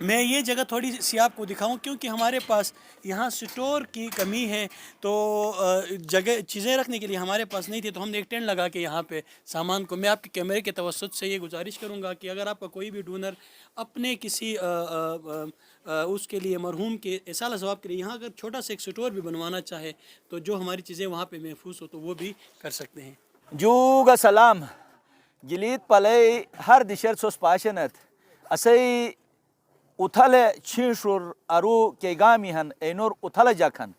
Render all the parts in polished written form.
मैं ये जगह थोड़ी सी आपको दिखाऊं क्योंकि हमारे पास यहाँ स्टोर की कमी है, तो जगह चीज़ें रखने के लिए हमारे पास नहीं थी, तो हमने एक टेंट लगा के यहाँ पे सामान को, मैं आपके कैमरे के तवज्जुद से ये गुजारिश करूँगा कि अगर आपका कोई भी डोनर अपने किसी उसके लिए मरहूम के इसाला सवाब के लिए यहाँ अगर छोटा सा एक स्टोर भी बनवाना चाहे तो जो हमारी चीज़ें वहाँ पर महफूज हो तो वो भी कर सकते हैं. Juga salam. Gilit palay har dishar sos passionat. Asay uthale chinshur aru kegami han enor uthala jakhan.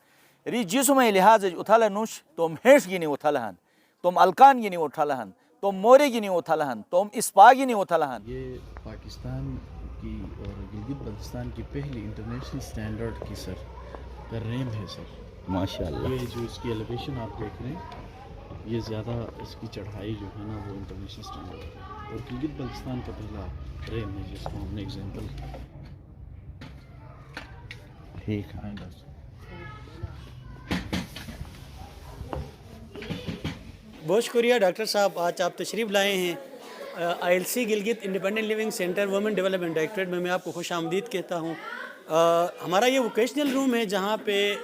ری جسم لحاظ اتھالا نوش تم ہیش گینی اتھالہن تم الکان گینی اتھالہن تم مورے گینی اتھالہن تم اسپا گینی اتھالہن. یہ پاکستان کی اور گلگت بلتستان کی پہلی انٹرنیشنل سٹینڈرڈ کی سر کریم ہے سر. ماشاءاللہ. یہ جو اس کی ایلیویشن آپ دیکھ رہے ہیں یہ زیادہ اس کی چڑھائی جو ہے نا وہ انٹرنیشنل سٹینڈرڈ ہے اور گلگت بلتستان کا پہلا کریم ہے جس کو ہم نے ایگزامپل. ٹھیک ہے. بہت شکریہ ڈاکٹر صاحب، آج آپ تشریف لائے ہیں I L C Gilgit independent living centre women development directorate میں آپ کو خوش آمدید کہتا ہوں. ہمارا یہ ووکیشنل روم ہے جہاں پہ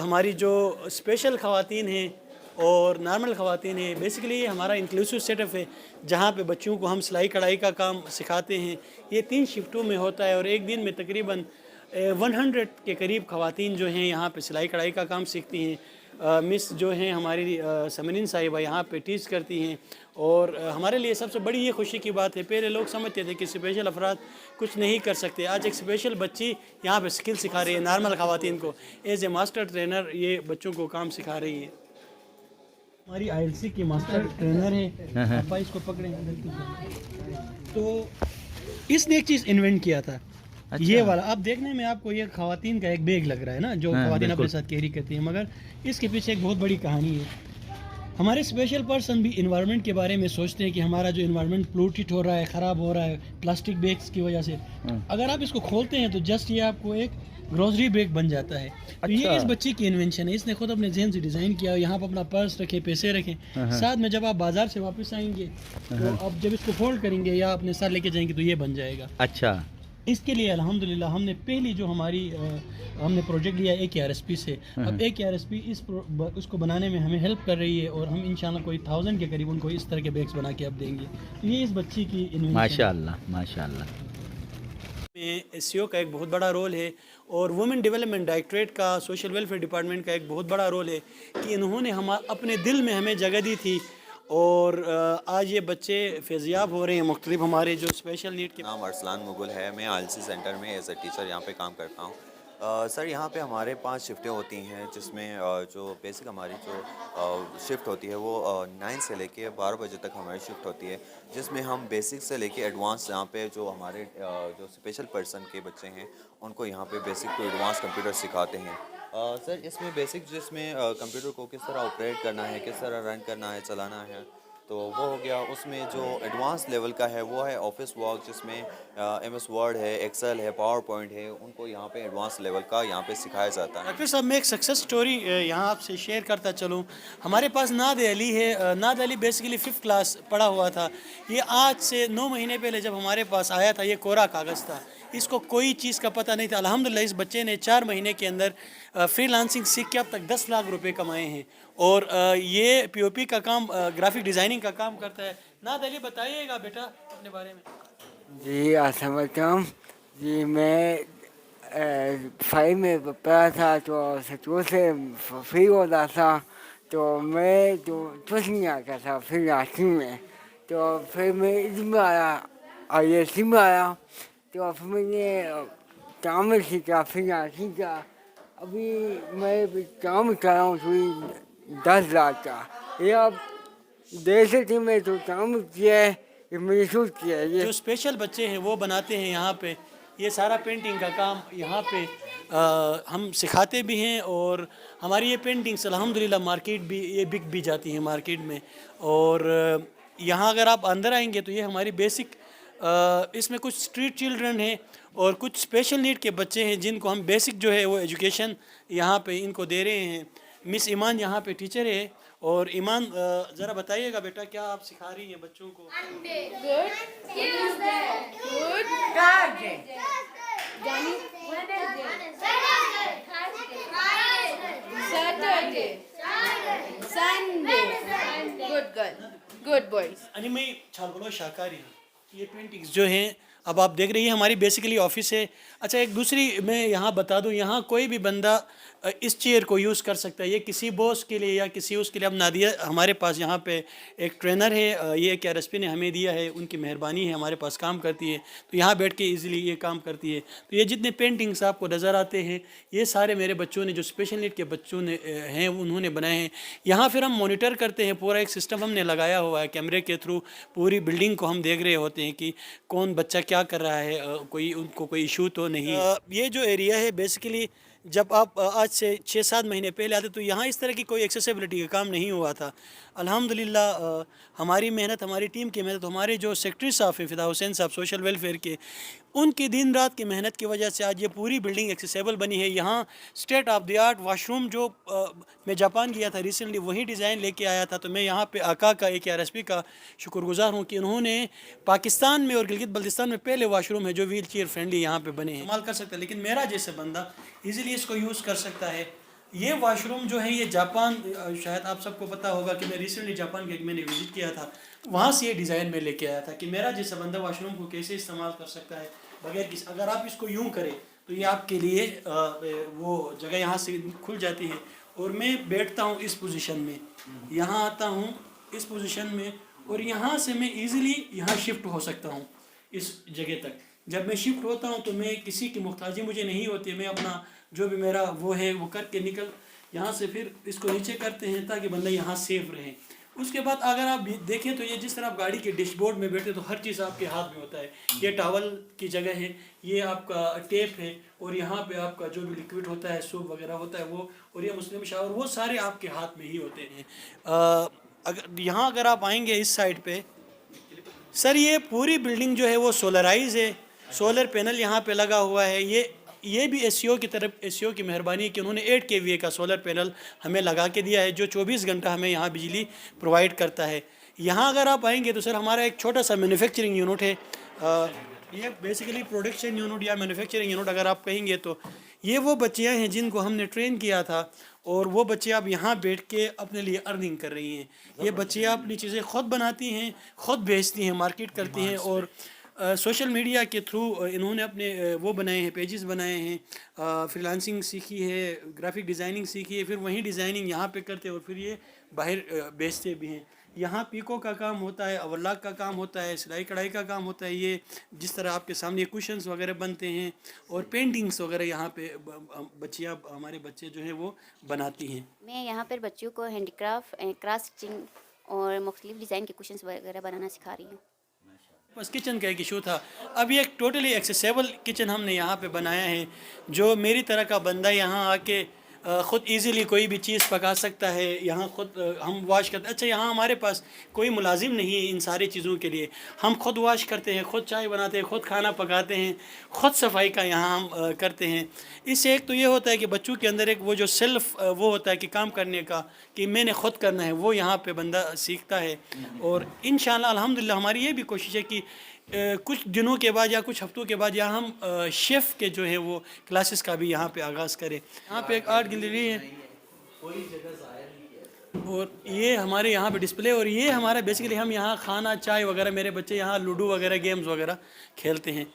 ہماری جو اسپیشل خواتین ہیں اور نارمل خواتین ہیں، بیسیکلی یہ ہمارا انکلوسیو سیٹ اپ ہے جہاں پہ بچوں کو ہم سلائی کڑھائی کا کام سکھاتے ہیں. یہ 3 شفٹوں میں ہوتا ہے اور ایک دن میں تقریباً 100 کے قریب خواتین جو ہیں یہاں پہ سلائی کڑھائی کا کام سیکھتی ہیں. مس جو ہیں ہماری سمرین صاحبہ یہاں پہ ٹیچ کرتی ہیں اور ہمارے لیے سب سے بڑی یہ خوشی کی بات ہے، پہلے لوگ سمجھتے تھے کہ اسپیشل افراد کچھ نہیں کر سکتے، آج ایک اسپیشل بچی یہاں پہ سکل سکھا رہی ہے نارمل خواتین کو، ایز اے ماسٹر ٹرینر یہ بچوں کو کام سکھا رہی ہے. ہماری آئی ایل سی کی ماسٹر ٹرینر ہیں، آپ اس کو پکڑیں. تو اس نے ایک چیز انوینٹ کیا تھا، یہ والا آپ دیکھنے میں آپ کو یہ خواتین کا ایک بیگ لگ رہا ہے نا جو خواتین اپنے ساتھ کیری کرتی ہیں، مگر اس کے پیچھے ایک بہت بڑی کہانی ہے. ہمارے اسپیشل پرسن بھی انوائرمنٹ کے بارے میں سوچتے ہیں کہ ہمارا جو انوائرمنٹ پولوٹیڈ ہو رہا ہے، خراب ہو رہا ہے پلاسٹک بیگز کی وجہ سے. اگر آپ اس کو کھولتے ہیں تو جسٹ یہ آپ کو ایک گروسری بیگ بن جاتا ہے. یہ اس بچی کی انوینشن ہے، اس نے خود اپنے ذہن سے ڈیزائن کیا. یہاں پہ اپنا پرس رکھیں، پیسے رکھیں، ساتھ میں جب آپ بازار سے واپس آئیں گے تو آپ جب اس کو فولڈ کریں گے یا اپنے ساتھ لے کے جائیں گے تو یہ بن جائے گا. اچھا. اس کے لیے الحمدللہ ہم نے پہلی جو ہماری ہم نے پروجیکٹ لیا اے کے آر ایس پی سے. اب اے کے آر ایس پی اس کو بنانے میں ہمیں ہیلپ کر رہی ہے اور ہم انشاءاللہ کوئی 1000 کے قریب ان کو اس طرح کے بیگز بنا کے اب دیں گے. یہ اس بچی کی انوینشن. ماشاءاللہ ماشاءاللہ. میں ایس سی او کا ایک بہت بڑا رول ہے اور وومن ڈیولپمنٹ ڈائریکٹریٹ کا سوشل ویلفیئر ڈپارٹمنٹ کا ایک بہت بڑا رول ہے کہ انہوں نے اپنے دل میں ہمیں جگہ دی تھی اور آج یہ بچے فیضیاب ہو رہے ہیں. مختلف ہمارے جو اسپیشل نیڈ کے نام ارسلان مغل ہے، میں آئی ایل سی سینٹر میں ایز اے ٹیچر یہاں پہ کام کرتا ہوں. سر یہاں پہ ہمارے 5 شفٹیں ہوتی ہیں جس میں جو بیسک ہماری جو شفٹ ہوتی ہے وہ 9 سے لے کے 12 بجے تک ہماری شفٹ ہوتی ہے، جس میں ہم بیسک سے لے کے ایڈوانس یہاں پہ جو ہمارے جو اسپیشل پرسن کے بچے ہیں ان کو یہاں پہ بیسک ٹو ایڈوانس کمپیوٹر سکھاتے ہیں. سر اس میں بیسک جس میں کمپیوٹر کو کس طرح آپریٹ کرنا ہے، کس طرح رن کرنا ہے، چلانا ہے، تو وہ ہو گیا. اس میں جو ایڈوانس لیول کا ہے وہ ہے آفس ورک جس میں ایم ایس ورڈ ہے، ایکسل ہے، پاور پوائنٹ ہے، ان کو یہاں پہ ایڈوانس لیول کا یہاں پہ سکھایا جاتا ہے. ڈاکٹر صاحب میں ایک سکسیس سٹوری یہاں آپ سے شیئر کرتا چلوں. ہمارے پاس ناد علی ہے. ناد علی بیسیکلی 5th کلاس پڑھا ہوا تھا. یہ آج سے 9 مہینے پہلے جب ہمارے پاس آیا تھا یہ کورا کاغذ تھا، اس کو کوئی چیز کا پتہ نہیں تھا. الحمدللہ اس بچے نے 4 مہینے کے اندر فری لانسنگ سیکھ کے اب تک 10 لاکھ روپے کمائے ہیں اور یہ پی او پی کا کام، گرافک ڈیزائننگ کا کام کرتا ہے. ناد علی بتائیے گا بیٹا اپنے بارے میں. جی السلام علیکم. جی میں 5 میں پڑھا تھا تو سکول سے فری ہوتا تھا تو میں تو کچھ نہیں آتا تھا فری لانسنگ میں. تو پھر میں اس میں آیا آئی ایس سی میں آیا تو پھر میں نے کام میں سیکھا فری لانسنگ کا. ابھی میں کام کر رہا ہوں کوئی 10 لاکھ کا. یہ آپ دیکھ سکتے میں تو کام کیا ہے، محسوس کیا ہے. جو اسپیشل بچے ہیں وہ بناتے ہیں یہاں پہ. یہ سارا پینٹنگ کا کام یہاں پہ ہم سکھاتے بھی ہیں اور ہماری یہ پینٹنگس الحمدللہ مارکیٹ بھی یہ بک بھی جاتی ہیں مارکیٹ میں. اور یہاں اگر آپ اندر آئیں گے تو یہ ہماری بیسک اس میں کچھ اسٹریٹ چلڈرن ہیں اور کچھ اسپیشل نیڈ کے بچے ہیں جن کو ہم بیسک جو ہے وہ ایجوکیشن یہاں پہ ان کو دے رہے ہیں. مس ایمان یہاں پہ ٹیچر ہے اور ایمان ذرا بتائیے گا بیٹا کیا آپ سکھا رہی ہیں بچوں کو. नागलो शाकारी ये पेंटिंग्स जो हैं अब आप देख रही हैं हमारी बेसिकली ऑफिस है। अच्छा एक दूसरी मैं यहाँ बता दूँ, यहाँ कोई भी बंदा इस चेयर को यूज़ कर सकता है, ये किसी बॉस के लिए या किसी उसके लिए। अब नादिया हमारे पास यहाँ पे एक ट्रेनर है, ये KRSP ने हमें दिया है, उनकी मेहरबानी है, हमारे पास काम करती है, तो यहाँ बैठ के इजीली ये काम करती है। तो ये जितने पेंटिंग्स आपको नज़र आते हैं ये सारे मेरे बच्चों ने, जो स्पेशल नीड के बच्चों ने हैं उन्होंने बनाए हैं। यहाँ फिर हम मॉनिटर करते हैं, पूरा एक सिस्टम हमने लगाया हुआ है, कैमरे के थ्रू पूरी बिल्डिंग को हम देख रहे होते हैं कि कौन बच्चा क्या कर रहा है, कोई उनको कोई इशू तो नहीं। ये जो एरिया है बेसिकली जब आप आज से 6-7 महीने पहले आते तो यहाँ इस तरह की कोई एक्सेसिबिलिटी का काम नहीं हुआ था। अल्हम्दुलिल्लाह हमारी मेहनत, हमारी टीम की मेहनत, हमारे जो सेक्रेटरी साहब हैं फ़िदा हुसैन साहब सोशल वेलफेयर के, उनकी दिन रात की मेहनत की वजह से आज ये पूरी बिल्डिंग एक्सेसिबल बनी है। यहाँ state of the art washroom जो मैं जापान गया था रिसेंटली वही डिज़ाइन लेके आया था, तो मैं यहाँ पे आका का KRSP का शुक्रगुजार हूँ कि उन्होंने पाकिस्तान में और गिलगित बल्तिस्तान में पहले वाशरूम है जो व्हील चेयर फ्रेंडली यहाँ पे बने हैं, इस्तेमाल कर सकता है। लेकिन मेरा जैसे बंदा ईज़िली इसको यूज़ कर सकता है। ये वाशरूम जो है ये जापान, शायद आप सबको पता होगा कि मैं रिसेंटली जापान के मैंने विज़िट किया था, वहाँ से ये डिज़ाइन में लेके आया था कि मेरा जैसा बंदा वाशरूम को कैसे इस्तेमाल कर सकता है बगैर किसी। अगर आप इसको यूँ करें तो ये आपके लिए वो जगह यहाँ से खुल जाती है और मैं बैठता हूँ इस पोजीशन में, यहाँ आता हूँ इस पोजीशन में और यहाँ से मैं इजीली यहाँ शिफ्ट हो सकता हूँ इस जगह तक। जब मैं शिफ्ट होता हूँ तो मैं किसी की मुख्ताजी मुझे नहीं होती, मैं अपना जो भी मेरा वो है वो करके निकल यहाँ से फिर इसको नीचे करते हैं ताकि बंदा यहाँ सेफ रहे। उसके बाद अगर आप देखें तो ये जिस तरह आप गाड़ी के डैशबोर्ड में बैठे तो हर चीज़ आपके हाथ में होता है। ये टॉवल की जगह है, ये आपका टेप है और यहाँ पे आपका जो भी लिक्विड होता है, सूप वगैरह होता है वो, और ये मुस्लिम शावर, वो सारे आपके हाथ में ही होते हैं। अगर आप आएंगे इस साइड पे सर, ये पूरी बिल्डिंग जो है वो सोलराइज है, सोलर पैनल यहाँ पे लगा हुआ है। ये भी SCO की तरफ, SCO की मेहरबानी है कि उन्होंने 8 kVA का सोलर पैनल हमें लगा के दिया है जो 24 घंटा हमें यहाँ बिजली प्रोवाइड करता है। यहाँ अगर आप आएंगे तो सर हमारा एक छोटा सा मैन्युफैक्चरिंग यूनिट है, ये बेसिकली प्रोडक्शन यूनिट या मैन्युफैक्चरिंग यूनिट अगर आप कहेंगे तो। ये वो बच्चियाँ हैं जिनको हमने ट्रेन किया था और वो बच्चियाँ अब यहाँ बैठ के अपने लिए अर्निंग कर रही हैं। ये बच्चियाँ अपनी चीज़ें ख़ुद बनाती हैं, ख़ुद बेचती हैं, मार्केट करती हैं और सोशल मीडिया के थ्रू इन्होंने अपने वो बनाए हैं, पेजेस बनाए हैं, फ्रीलांसिंग सीखी है, ग्राफिक डिज़ाइनिंग सीखी है, फिर वहीं डिज़ाइनिंग यहाँ पे करते हैं और फिर ये बाहर बेचते भी हैं। यहाँ पीको का काम होता है, अवलाक का काम होता है, सिलाई कढ़ाई का काम होता है। ये जिस तरह आपके सामने कुशन्स वगैरह बनते हैं और पेंटिंग्स वगैरह यहाँ पे बच्चियाँ, हमारे बच्चे जो हैं वो बनाती हैं। मैं यहाँ पर बच्चों को हैंडीक्राफ्ट, क्राफ्ट स्टिचिंग और मुख्तलिफ डिज़ाइन के कुशन्स वगैरह बनाना सिखा रही हूँ। बस किचन का एक इशू था, अब ये एक टोटली एक्सेसिबल किचन हमने यहाँ पे बनाया है जो मेरी तरह का बंदा यहाँ आके ख़ुद इजीली कोई भी चीज़ पका सकता है। यहाँ ख़ुद हम वॉश करते, अच्छा यहाँ हमारे पास कोई मुलाजिम नहीं है इन सारी चीज़ों के लिए, हम ख़ुद वॉश करते हैं, ख़ुद चाय बनाते हैं, ख़ुद खाना पकाते हैं, ख़ुद सफाई का यहाँ हम करते हैं। इससे एक तो ये होता है कि बच्चों के अंदर एक वो जो सेल्फ वो होता है कि काम करने का कि मैंने ख़ुद करना है, वो यहाँ पे बंदा सीखता है। और इंशाअल्लाह अल्हम्दुलिल्लाह हमारी ये भी कोशिश है कि कुछ दिनों के बाद या कुछ हफ्तों के बाद यहाँ हम शेफ़ के जो है वो क्लासेस का भी यहाँ पे आगाज़ करें। यहाँ पे एक आर्ट गैलरी है और ये हमारे यहाँ पे डिस्प्ले, और ये हमारा बेसिकली हम यहाँ खाना चाय वगैरह, मेरे बच्चे यहाँ लूडो वगैरह गेम्स वगैरह खेलते हैं।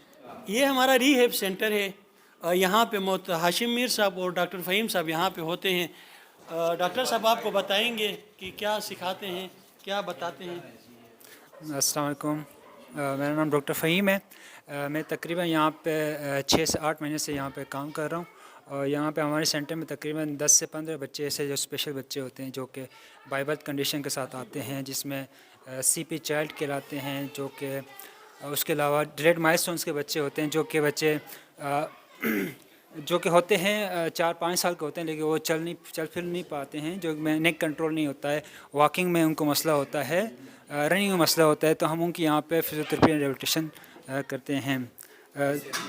ये हमारा रीहैब सेंटर है, यहाँ पे हाशिम मीर साहब और डॉक्टर फ़हीम साहब यहाँ पे होते हैं। डॉक्टर साहब आपको बताएंगे कि क्या सिखाते हैं, क्या बताते हैं। अस्सलाम वालेकुम, मेरा नाम डॉक्टर फ़हीम है। मैं तकरीबन यहाँ पे 6 से 8 महीने से यहाँ पे काम कर रहा हूँ और यहाँ पे हमारे सेंटर में तकरीबन 10 से 15 बच्चे ऐसे जो स्पेशल बच्चे होते हैं जो कि बाय बर्थ कंडीशन के साथ आते हैं, जिसमें CP चाइल्ड कहलाते हैं, जो कि उसके अलावा डिलेड माइलस्टोन्स के बच्चे होते हैं, जो कि बच्चे जो कि होते हैं 4-5 साल के होते हैं लेकिन वो चल फिर नहीं पाते हैं, जो में नेक कंट्रोल नहीं होता है, वॉकिंग में उनको मसला होता है, रनिंग में मसला होता है, तो हम उनकी यहाँ पे फिजियोथेरेपी एंड रिहैबिलिटेशन करते हैं।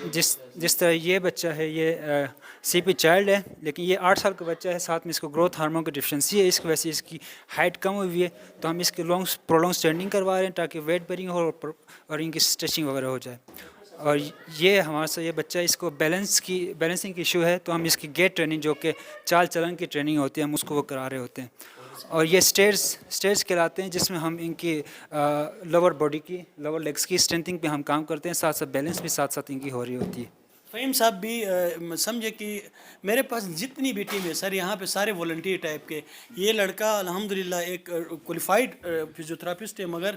जिस तरह ये बच्चा है ये CP चाइल्ड है, लेकिन ये 8 साल का बच्चा है, साथ में इसको ग्रोथ हार्मोन की डिफिशिएंसी है, इसकी वजह से इसकी हाइट कम हुई है, तो हम इसकी प्रोलॉन्ग स्टैंडिंग करवा रहे हैं ताकि वेट बेरिंग हो और इनकी स्ट्रेचिंग वगैरह हो जाए। और ये हमारे से ये बच्चा, इसको बैलेंसिंग की इशू है, तो हम इसकी गेट ट्रेनिंग जो कि चाल चलन की ट्रेनिंग होती है हम उसको वो करा रहे होते हैं। اور یہ اسٹیئرس کہلاتے ہیں، جس میں ہم ان کی لوور باڈی کی، لوور لیگس کی اسٹرینتھنگ پہ ہم کام کرتے ہیں، ساتھ ساتھ بیلنس بھی ساتھ ساتھ ان کی ہو رہی ہوتی ہے۔ فہیم صاحب بھی سمجھے کہ میرے پاس جتنی بھی ٹیم ہے سر یہاں پہ سارے والنٹیئر ٹائپ کے، یہ لڑکا الحمدللہ ایک کوالیفائڈ فزیوتھراپسٹ ہے، مگر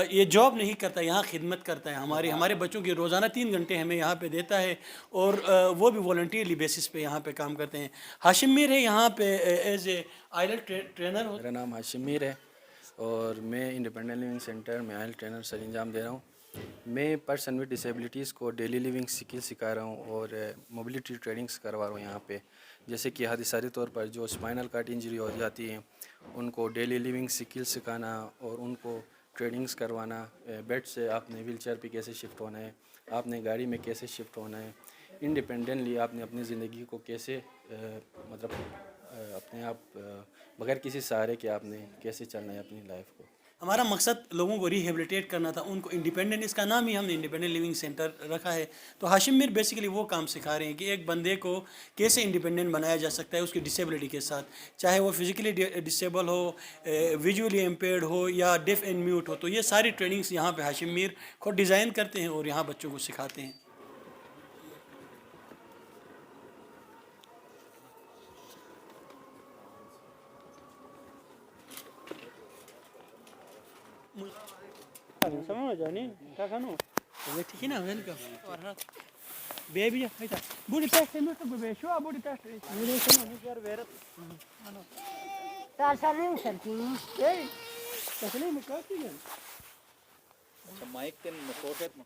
یہ جاب نہیں کرتا، یہاں خدمت کرتا ہے، ہمارے بچوں کی روزانہ 3 گھنٹے ہمیں یہاں پہ دیتا ہے، اور وہ بھی والنٹیئرلی بیسس پہ یہاں پہ کام کرتے ہیں۔ ہاشم میر ہے یہاں پہ ایز اے آئلٹ ٹرینر۔ میرا نام ہاشم میر ہے اور میں انڈیپینڈنٹ لیونگ سینٹر میں آئل ٹرینر سر انجام دے رہا ہوں۔ میں پرسن ود ڈسیبلٹیز کو ڈیلی لیونگ سکل سکھا رہا ہوں اور موبلٹی ٹریننگس کروا رہا ہوں یہاں پہ، جیسے کہ حادثاتی طور پر جو اسپائنل کارڈ انجری ہو جاتی ہے ان کو ڈیلی لیونگ سکل سکھانا اور ان کو ٹریننگس کروانا، بیڈ سے آپ نے ویل چیئر پہ کیسے شفٹ ہونا ہے، آپ نے گاڑی میں کیسے شفٹ ہونا ہے، انڈیپینڈنٹلی آپ نے اپنی زندگی کو کیسے مطلب اپنے آپ بغیر کسی سہارے کے آپ نے کیسے چلنا ہے اپنی لائف کو۔ ہمارا مقصد لوگوں کو ریہیبلیٹیٹ کرنا تھا، ان کو انڈیپینڈنٹ، اس کا نام ہی ہم نے انڈیپینڈنٹ لیونگ سینٹر رکھا ہے۔ تو ہاشم میر بیسیکلی وہ کام سکھا رہے ہیں کہ ایک بندے کو کیسے انڈیپینڈنٹ بنایا جا سکتا ہے اس کی ڈسیبلٹی کے ساتھ، چاہے وہ فزیکلی ڈسیبل ہو، ویژولی امپیئرڈ ہو یا ڈیف اینڈ میوٹ ہو، تو یہ ساری ٹریننگس یہاں پہ ہاشم میر خود ڈیزائن کرتے ہیں اور یہاں بچوں کو سکھاتے ہیں۔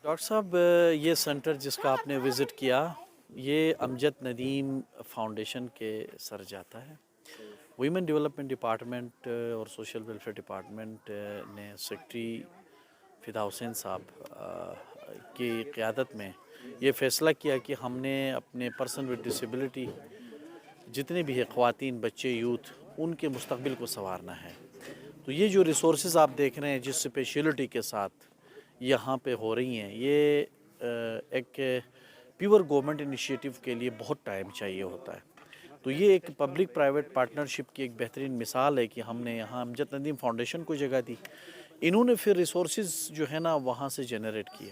ڈاکٹر صاحب یہ سینٹر جس کا آپ نے وزٹ کیا یہ امجد ندیم فاؤنڈیشن کے سر جاتا ہے۔ ویمن ڈیولپمنٹ ڈپارٹمنٹ اور سوشل ویلفیئر ڈپارٹمنٹ نے سیکٹری فدا حسین صاحب کی قیادت میں یہ فیصلہ کیا کہ ہم نے اپنے پرسن ود ڈسیبلٹی جتنے بھی ہے خواتین، بچے، یوتھ، ان کے مستقبل کو سنوارنا ہے۔ تو یہ جو ریسورسز آپ دیکھ رہے ہیں جس اسپیشلٹی کے ساتھ یہاں پہ ہو رہی ہیں، یہ ایک پیور گورنمنٹ انیشیٹو کے لیے بہت ٹائم چاہیے ہوتا ہے۔ تو یہ ایک پبلک پرائیویٹ پارٹنرشپ کی ایک بہترین مثال ہے کہ ہم نے یہاں امجد ندیم فاؤنڈیشن کو جگہ دی، انہوں نے پھر ریسورسز جو ہے نا وہاں سے جنریٹ کیے۔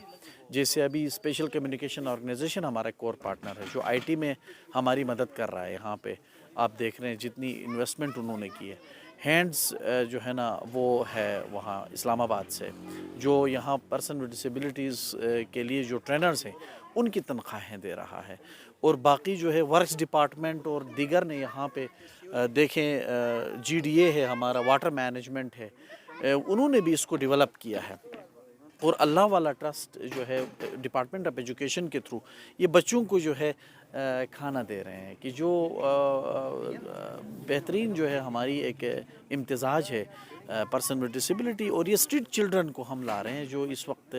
جیسے ابھی اسپیشل کمیونیکیشن آرگنائزیشن ہمارا کور پارٹنر ہے جو آئی ٹی میں ہماری مدد کر رہا ہے، یہاں پہ آپ دیکھ رہے ہیں جتنی انویسٹمنٹ انہوں نے کی ہے۔ ہینڈز جو ہے نا وہ ہے وہاں اسلام آباد سے، جو یہاں پرسن ود ڈسیبلٹیز کے لیے جو ٹرینرز ہیں ان کی تنخواہیں دے رہا ہے، اور باقی جو ہے ورکس ڈپارٹمنٹ اور دیگر نے یہاں پہ دیکھیں جی ڈی اے ہے ہمارا، واٹر مینجمنٹ ہے، انہوں نے بھی اس کو ڈیولپ کیا ہے، اور اللہ والا ٹرسٹ جو ہے ڈپارٹمنٹ آف ایجوکیشن کے تھرو یہ بچوں کو جو ہے کھانا دے رہے ہیں، کہ جو بہترین جو ہے ہماری ایک امتزاج ہے پرسن ود ڈسیبلٹی، اور یہ اسٹریٹ چلڈرن کو ہم لا رہے ہیں جو اس وقت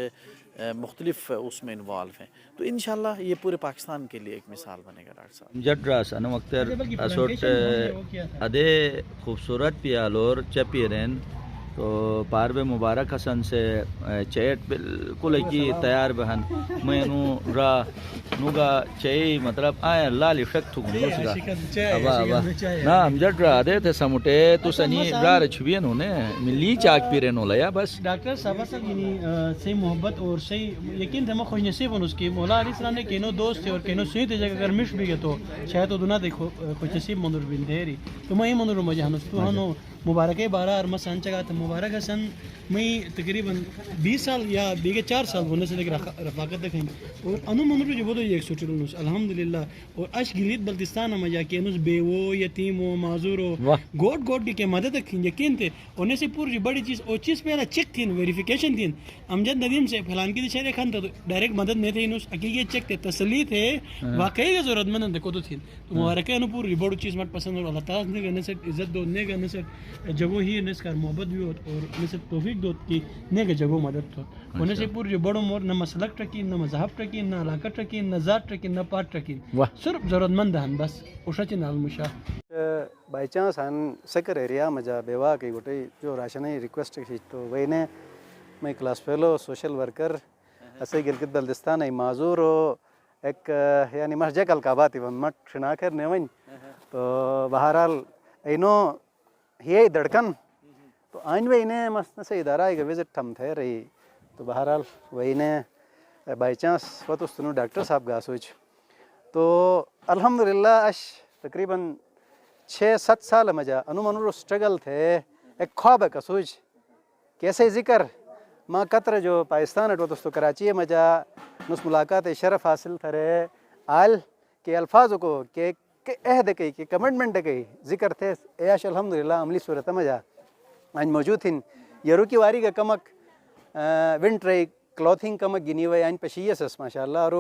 مختلف اس میں انوالو ہیں۔ تو انشاءاللہ یہ پورے پاکستان کے لیے ایک مثال بنے گا۔ ڈاکٹر صاحب جڈراس انا وقتر اسوٹ ادے خوبصورت پیالور چپیرن تو پارو مبارک حسن سے چیٹ بالکل کی تیار بہن میں را نوگا چئی مطلب آیا لالی شک تھو گنوسگا ابا ابا نا امجد را دے تھے سمٹے تو سنی را رچوین ہونے ملی چاک پیرن ہو لیا بس۔ ڈاکٹر صاحب یعنی صحیح محبت اور صحیح یقین تھا، میں خوش نصیب ہوں اس کی، مولا علیہ السلام نے کینو دوست تھے اور کینو سوئی تھے جگہ اگر مش بھی گئے تو شاید وہ دنیا دیکھو خوش نصیب منظور بن دھیری تو میں ہی منظور مجھے ہنس تو ہنو مبارک بارہ اور مسان چگا تھا مبارک حسن میں تقریباً 20 سال یا بیگے 4 سال ہونے سے دیکھ رفاقت دکھیں اور انو منظور جو بودو ایک سوچ رہا الحمدللہ، اور اش گلیت بلتستان میں جا کے انوس بے وہ یتیم ہو معذور ہو گوٹ گوٹ کی مدد رکھیں یقین تھے انہیں سے پوری بڑی چیز اور چیز پہلا چیک تھیں ویریفیکیشن تھیں امجد ندیم سے پھلان کی شہر خان تو ڈائریکٹ مدد نہیں تھے انوس حقیقی چیک تھے تسلی تھے واقعی کا ضرورت مند تھے کو تو تھیں تو مبارک انو پوری بڑی چیز مت پسند اور اللہ تعالیٰ نے گنے سے عزت دو نے گنے سے جگہ ہی نے اس کا محبت بھی ہو اور انہیں سے توفیق دو کہ نے کے جگہ مدد ہو انہیں سے پوری جو بڑوں مور نہ مسلک ٹرکین نہ مذہب ٹرکین نہ علاقہ ٹرکین نہ ذات ٹرکین نہ پارٹ ٹرکین صرف ضرورت مند ہیں بس اوشا چین المشا بائی چانس ہن سکر ایریا مجا بیوا کی گوٹے جو راشنی ریکویسٹ کی تو وہ نے میں کلاس فیلو سوشل ورکر ایسے گلگت بلتستان ای معذور ہو ایک یعنی مسجد القاباتی مٹ شنا کر نیون تو بہرحال اینو ये धड़कन तो आइन वही ने मस्त से इदारा एक विजिट थम थे रही तो बहरहाल वही ने बाई चांस वो तो सुनो डॉक्टर साहब गा सोच तो अल्हम्दुलिल्लाह अश तकरीबन 6-7 साल मजा अनुमनुरो स्ट्रगल थे एक ख्वाब का सोच कैसे जिक्र माँ कतर जो पाकिस्तान अटो तो कराची मजा नुस मुलाकात शरफ हासिल थरे आल के अल्फाज को के अहद कई के कमिटमेंट कई जिक्र थे ऐश अल्हम्दुलिल्लाह अमली सूरत मजा आज मौजूद थी यरू की वारी का कमक विंट्रे क्लॉथिंग कमक गिनी हुए आइन पशीयस माशाल्लाह और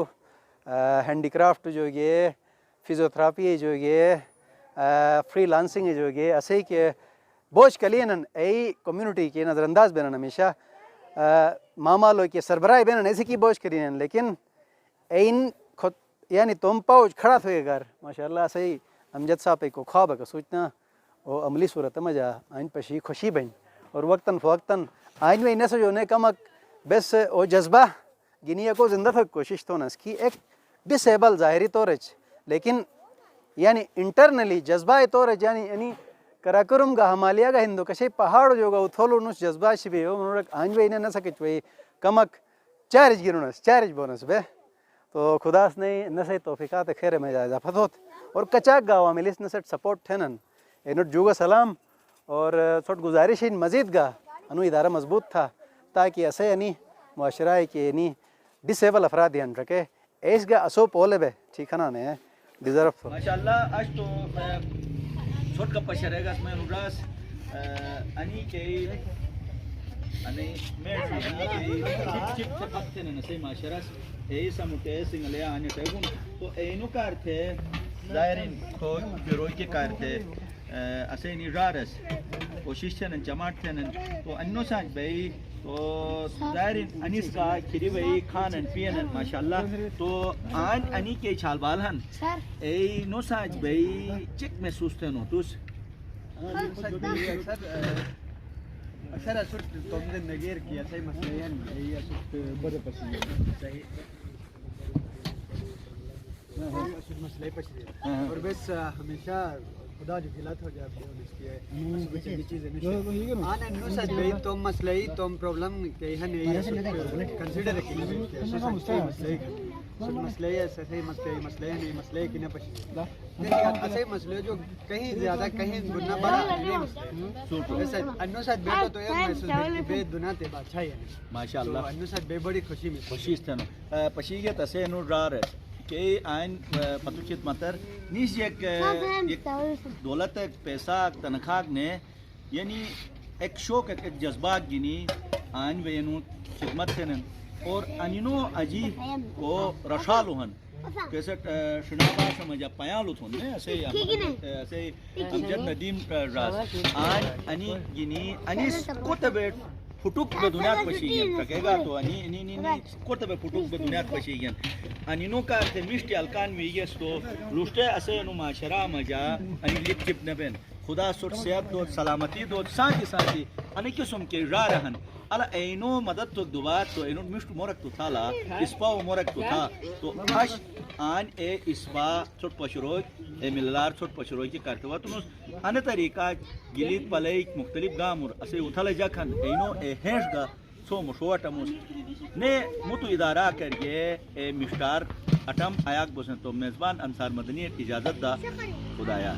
हैंडीक्राफ्ट जो ये फिजियोथेरापी जो ये फ्री लांसिंग जो ये ऐसे के बोझ कलियन ऐ कम्युनिटी के नज़रअंदाज बेन हमेशा मामा लो के सरबराह बेन ऐसे की बोझ करियन लेकिन इन खुद यानी तुम पाउच खड़ा थे घर माशाल्लाह सही अमजद साहब को ख्वाब का सोचना वो अमली सूरत मजा आइन पशी खुशी बन और वक्तन फ़वक्तन आइन में इन्हें से जो ने कमक बस वो जज्बा गिनिया को ज़िंदा तक कोशिश तो न की एक डिसेबल ज़ाहरी तौर लेकिन यानी इंटरनली जज्बा तौर यानी कराकुरम का हमालिया का हिंदू कशे पहाड़ जो गा उथोलो नुस जज्बा शिबे हो मनोरक आइन में इन्हें न सके चुई कमक चार्ज गिरुनस चार्ज बोनस बे तो खुदास ने न से तौफीकात खैर में जायजा फतोत और कचाक गावा मिलिस न सेट सपोर्ट थे नन इनोट जुगा सलाम और थोड़ गुजारिश इन मज़ीद गा अनु इदारा मजबूत था ताकि ऐसे यानी मुआशरा के यानी डिसेबल अफराद ध्यान रखे ऐस गा असो पोले बे ठीक है ना ने डिजर्व माशाल्लाह आज तो छोट का पशरेगा मैं उरास अनि के अनि मैं चिप चिप पत्ते ने सही माशरा ए समुटे सिंगले आने तेगुन तो एनु कारते जायरिन तो बिरोई के कारते ऐसे नहीं रारस कोशिश थे न जमात थे न तो अन्नो साज भाई तो जायरिन अनिस का खिरी भाई खान एंड पियन माशाल्लाह तो आन अनि के छाल बालहन ए नो साज भाई चिक महसूस थे नो तुस अक्सर असुट तुमने नगेर किया सही मसले ये असुट बड़े पसंद सही असुट मसले पसंद और बस हमेशा खुदा जो खिलाता हो जाए इसकी चीज़ें आने नो सच भाई तुम मसले ही तुम प्रॉब्लम के हैं नहीं कंसीडर मसले ऐसे मसले नहीं मसले कि ना पसंद ऐसे मसले जो कहीं ज़्यादा कहीं गुना बड़ा ऐसा अन्नो साथ बेटो तो एक महसूस है बे दुना ते अच्छा है माशाल्लाह अन्नो साथ बे बड़ी खुशी में खुशी थे नो पशीगे तसे नो रार के आइन पतुचित मतर निस एक दौलत पैसा तनख्वाह ने यानी एक शौक एक जज्बात गिनी आइन वेनु खिदमत थे न और अनिनो अजी को रशालुहन कैसे शनाबा समझा पयालु थोन ने ऐसे अमजद नदीम राज आन अनि गिनी अनिस कोतबे फुटुक बे दुनिया पशीगन तकेगा तो अनि कोतबे फुटुक बे दुनिया पशीगन अनिनो का ते मिष्ट अलकान वीगेस तो लुष्टे असे नु माशरा मजा अनि लिप चिप नबेन खुदा सुर सेहत दो सलामती दो साथी अनि किस्म के रा रहन अला एनो मदद तो दुआ तो एनो मिष्ट मोरक तो थाला इसपा मोरक तो था तो हश आन ए इसपा छोट पशरोय ए मिललार छोट पशरोय की करतवा तो अने तरीका गिलित पले मुख्तलिफ गामुर असे उथले जखन एनो ए हेशगा सो मशोटमुस ने मुतु इदारा करके ए मिफ्तार अटम आयाक बसन तो मेजबान अंसार मदनी इजाजत दा खुदाया